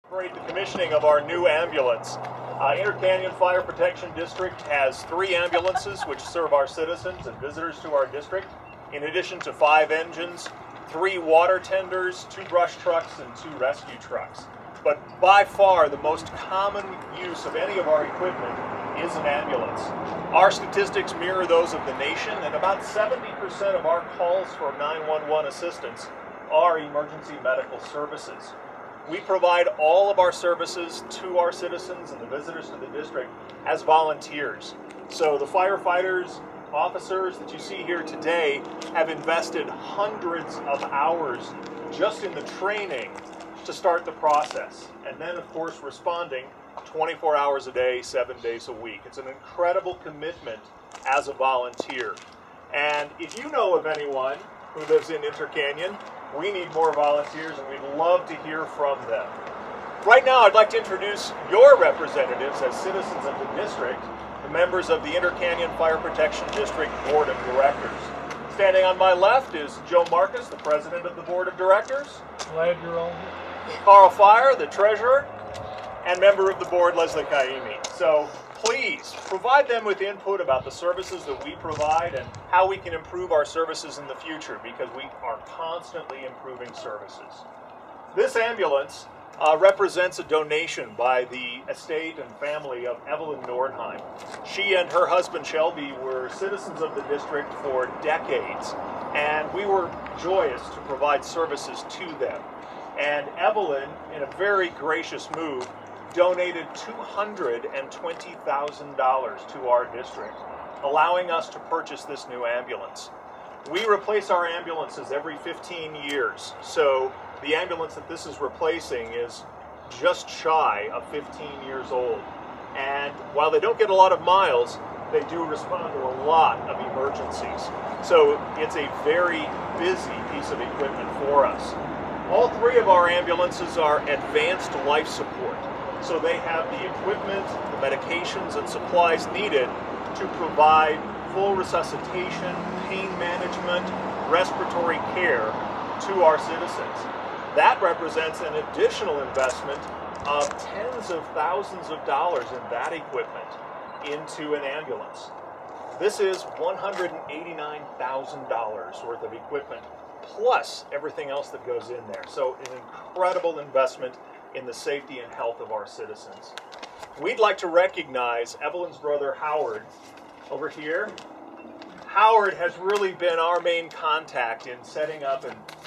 Celebrate the commissioning of our new ambulance. InterCanyon Fire Protection District has 3 ambulances which serve our citizens and visitors to our district, in addition to 5 engines, 3 water tenders, 2 brush trucks, and 2 rescue trucks. But by far the most common use of any of our equipment is an ambulance. Our statistics mirror those of the nation, and about 70% of our calls for 911 assistance are emergency medical services. We provide all of our services to our citizens and the visitors to the district as volunteers. So the firefighters, officers that you see here today have invested hundreds of hours just in the training to start the process. And then, of course, responding 24 hours a day, 7 days a week. It's an incredible commitment as a volunteer. And if you know of anyone who lives in InterCanyon, we need more volunteers, and we'd love to hear from them. Right now, I'd like to introduce your representatives as citizens of the district, the members of the InterCanyon Fire Protection District Board of Directors. Standing on my left is Joe Marcus, the president of the Board of Directors. Glad you're on. Carl Fire, the treasurer, and member of the board, Leslie Kaimi. So please provide them with input about the services that we provide and how we can improve our services in the future, because we are constantly improving services. This ambulance represents a donation by the estate and family of Evelyn Nordheim. She and her husband Shelby were citizens of the district for decades, and we were joyous to provide services to them. And Evelyn, in a very gracious move, donated $220,000 to our district, allowing us to purchase this new ambulance. We replace our ambulances every 15 years, so the ambulance that this is replacing is just shy of 15 years old. And while they don't get a lot of miles, they do respond to a lot of emergencies. So it's a very busy piece of equipment for us. All 3 of our ambulances are advanced life support. So they have the equipment, the medications, and supplies needed to provide full resuscitation, pain management, respiratory care to our citizens. That represents an additional investment of tens of thousands of dollars in that equipment into an ambulance. This is $189,000 worth of equipment, plus everything else that goes in there. So an incredible investment in the safety and health of our citizens. We'd like to recognize Evelyn's brother Howard over here. Howard has really been our main contact in setting up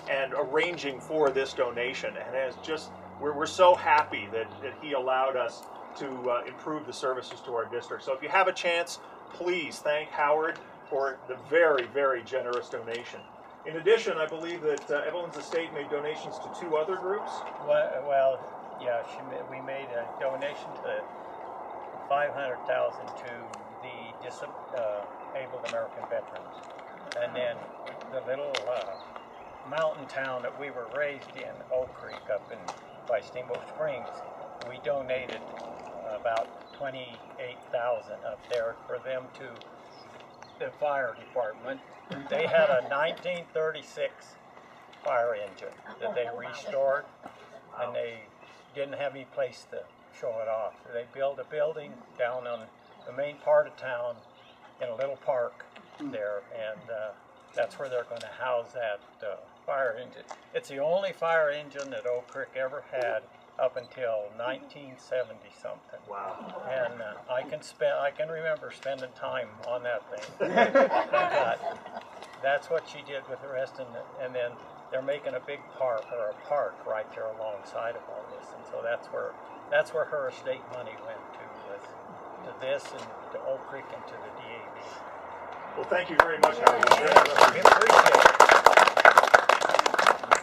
and arranging for this donation, and has just, we're so happy that he allowed us to improve the services to our district. So if you have a chance, please thank Howard for the very, very generous donation. In addition, I believe that Evelyn's estate made donations to 2 other groups. Well, yeah, we made a donation to $500,000 to the disabled American veterans, and then the little mountain town that we were raised in, Oak Creek, up by Steamboat Springs, we donated about $28,000 up there for them to the fire department. They had a 1936 fire engine that they restored, and they didn't have any place to show it off. So they built a building down on the main part of town in a little park there, and that's where they're going to house that fire engine. It's the only fire engine that Oak Creek ever had up until 1970 something. Wow. And I can remember spending time on that thing. But that's what she did with the rest, and then they're making a big park right there alongside of all this, and so that's where her estate money went to this and to Oak Creek and to the DAV. Well, thank you very much, Howard. We appreciate it.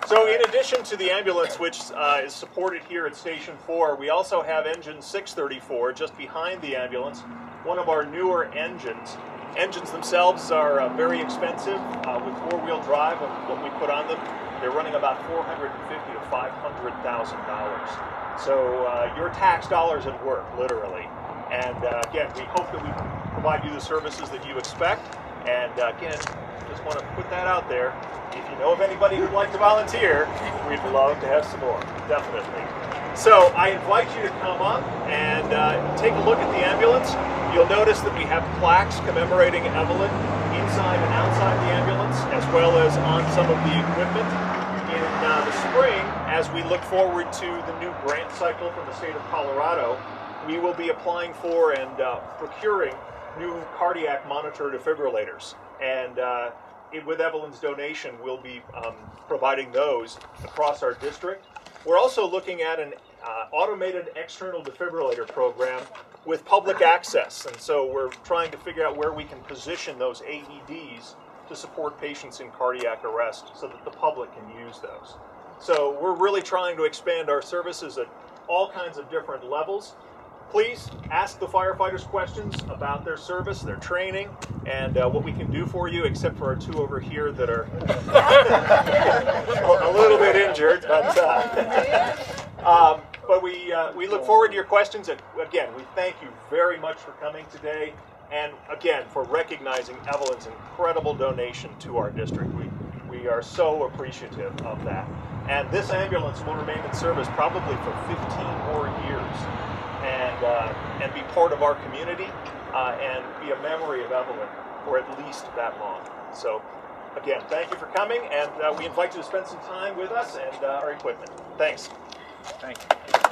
So in addition to the ambulance, which is supported here at Station 4, we also have engine 634 just behind the ambulance, one of our newer engines. Engines themselves are very expensive with 4-wheel drive, and what we put on them, they're running about $450,000 to $500,000. So your tax dollars at work, literally. And again, we hope that we provide you the services that you expect. And again, just want to put that out there. If you know of anybody who'd like to volunteer, we'd love to have some more, definitely. So I invite you to come up and take a look at the ambulance. You'll notice that we have plaques commemorating Evelyn inside and outside the ambulance, as well as on some of the equipment. In the spring, as we look forward to the new grant cycle from the state of Colorado, we will be applying for and procuring new cardiac monitor defibrillators. And with Evelyn's donation, we'll be providing those across our district. We're also looking at an automated external defibrillator program with public access. And so we're trying to figure out where we can position those AEDs to support patients in cardiac arrest so that the public can use those. So we're really trying to expand our services at all kinds of different levels. Please ask the firefighters questions about their service, their training, and what we can do for you, except for our two over here that are a little bit injured. But we look forward to your questions. And again, we thank you very much for coming today. And again, for recognizing Evelyn's incredible donation to our district. We are so appreciative of that. And this ambulance will remain in service probably for 15 more years and be part of our community and be a memory of Evelyn for at least that long. So again, thank you for coming, and we invite you to spend some time with us and our equipment. Thanks. Thank you.